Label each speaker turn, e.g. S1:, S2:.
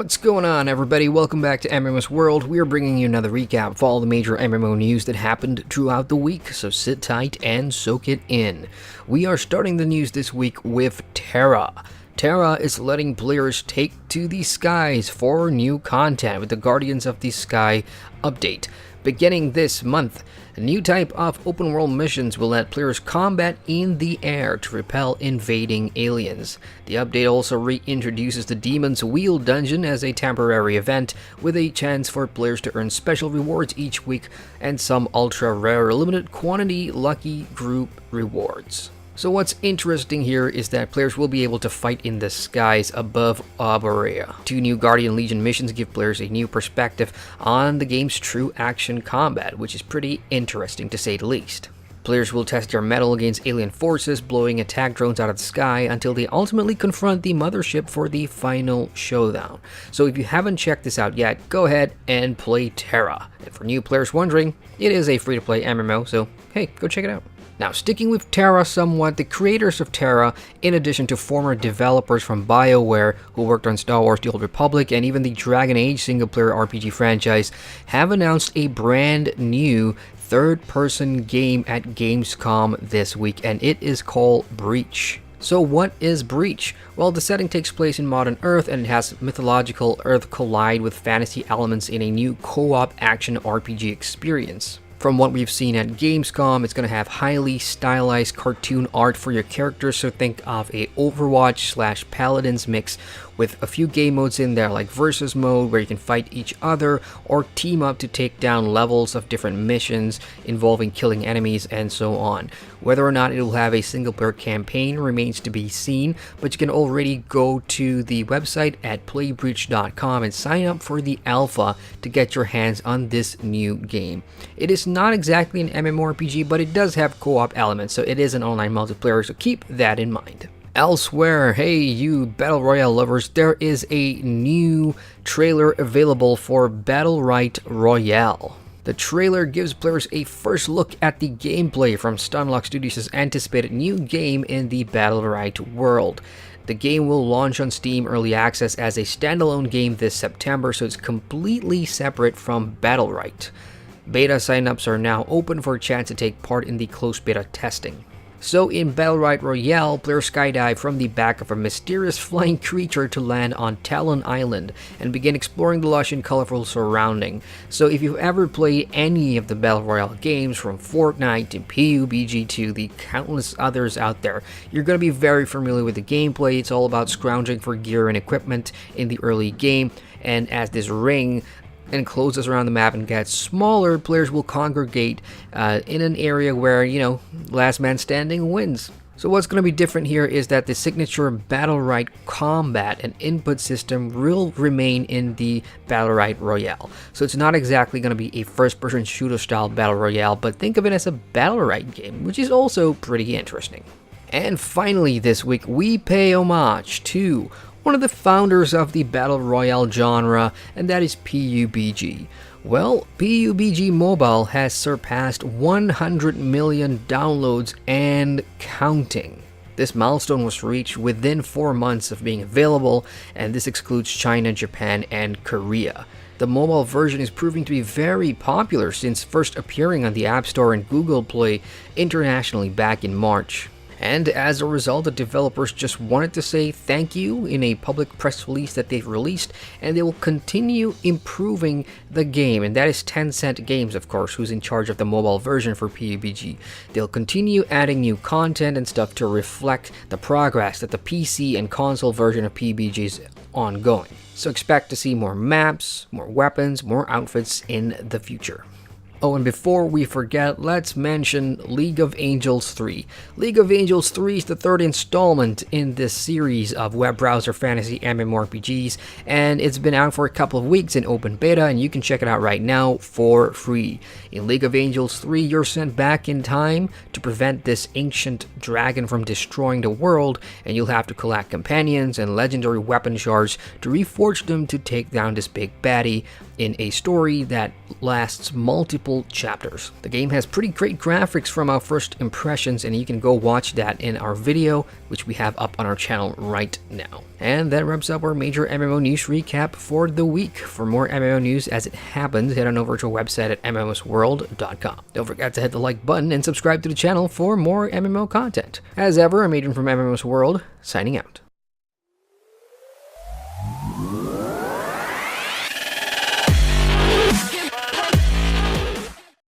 S1: What's going on, everybody? Welcome back to MMOSWORLD. We are bringing you another recap of all the major MMO news that happened throughout the week, so sit tight and soak it in. We are starting the news this week with TERA. TERA is letting players take to the skies for new content with the Guardians of the Sky update. Beginning this month, a new type of open world missions will let players combat in the air to repel invading aliens. The update also reintroduces the Demon's Wheel dungeon as a temporary event, with a chance for players to earn special rewards each week and some ultra rare limited quantity lucky group rewards. So what's interesting here is that players will be able to fight in the skies above Arborea. Two new Guardian Legion missions give players a new perspective on the game's true action combat, which is pretty interesting to say the least. Players will test their mettle against alien forces, blowing attack drones out of the sky until they ultimately confront the mothership for the final showdown. So if you haven't checked this out yet, go ahead and play TERA. And for new players wondering, it is a free-to-play MMO, so hey, go check it out. Now, sticking with TERA somewhat, the creators of TERA, in addition to former developers from BioWare who worked on Star Wars The Old Republic and even the Dragon Age single-player RPG franchise, have announced a brand new third-person game at Gamescom this week, and it is called Breach. So what is Breach? Well, the setting takes place in modern Earth, and it has mythological Earth collide with fantasy elements in a new co-op action RPG experience. From what we've seen at Gamescom, it's going to have highly stylized cartoon art for your characters, so think of a Overwatch/Paladins mix with a few game modes in there, like versus mode where you can fight each other or team up to take down levels of different missions involving killing enemies and so on. Whether or not it will have a single player campaign remains to be seen, but you can already go to the website at playbreach.com and sign up for the alpha to get your hands on this new game. It is not exactly an MMORPG, but it does have co-op elements, so it is an online multiplayer, so keep that in mind. Elsewhere, hey you Battle Royale lovers, there is a new trailer available for Battlerite Royale. The trailer gives players a first look at the gameplay from Stunlock Studios' anticipated new game in the Battlerite world. The game will launch on Steam Early Access as a standalone game this September, so it's completely separate from Battlerite. Beta signups are now open for a chance to take part in the closed beta testing. So in Battlerite Royale, players skydive from the back of a mysterious flying creature to land on Talon Island and begin exploring the lush and colorful surrounding. So if you've ever played any of the Battle Royale games, from Fortnite to PUBG to the countless others out there, you're going to be very familiar with the gameplay. It's all about scrounging for gear and equipment in the early game, and as this ring encloses around the map and gets smaller, players will congregate in an area where, last man standing wins. So what's going to be different here is that the signature Battlerite combat and input system will remain in the Battlerite Royale. So it's not exactly going to be a first-person shooter style Battle Royale, but think of it as a Battlerite game, which is also pretty interesting. And finally this week, we pay homage to one of the founders of the Battle Royale genre, and that is PUBG. Well, PUBG Mobile has surpassed 100 million downloads and counting. This milestone was reached within 4 months of being available, and this excludes China, Japan, and Korea. The mobile version is proving to be very popular since first appearing on the App Store and Google Play internationally back in March. And as a result, the developers just wanted to say thank you in a public press release that they've released, and they will continue improving the game. And that is Tencent Games, of course, who's in charge of the mobile version for PUBG. They'll continue adding new content and stuff to reflect the progress that the PC and console version of PUBG is ongoing. So expect to see more maps, more weapons, more outfits in the future. Oh, and before we forget, let's mention League of Angels 3. League of Angels 3 is the third installment in this series of web browser fantasy MMORPGs, and it's been out for a couple of weeks in open beta, and you can check it out right now for free. In League of Angels 3, you're sent back in time to prevent this ancient dragon from destroying the world, and you'll have to collect companions and legendary weapon shards to reforge them to take down this big baddie in a story that lasts multiple chapters. The game has pretty great graphics from our first impressions, and you can go watch that in our video, which we have up on our channel right now. And that wraps up our major MMO news recap for the week. For more MMO news as it happens, head on over to our website at MMOSWORLD.com. Don't forget to hit the like button and subscribe to the channel for more MMO content. As ever, I'm Adrian from MMOs World, signing out.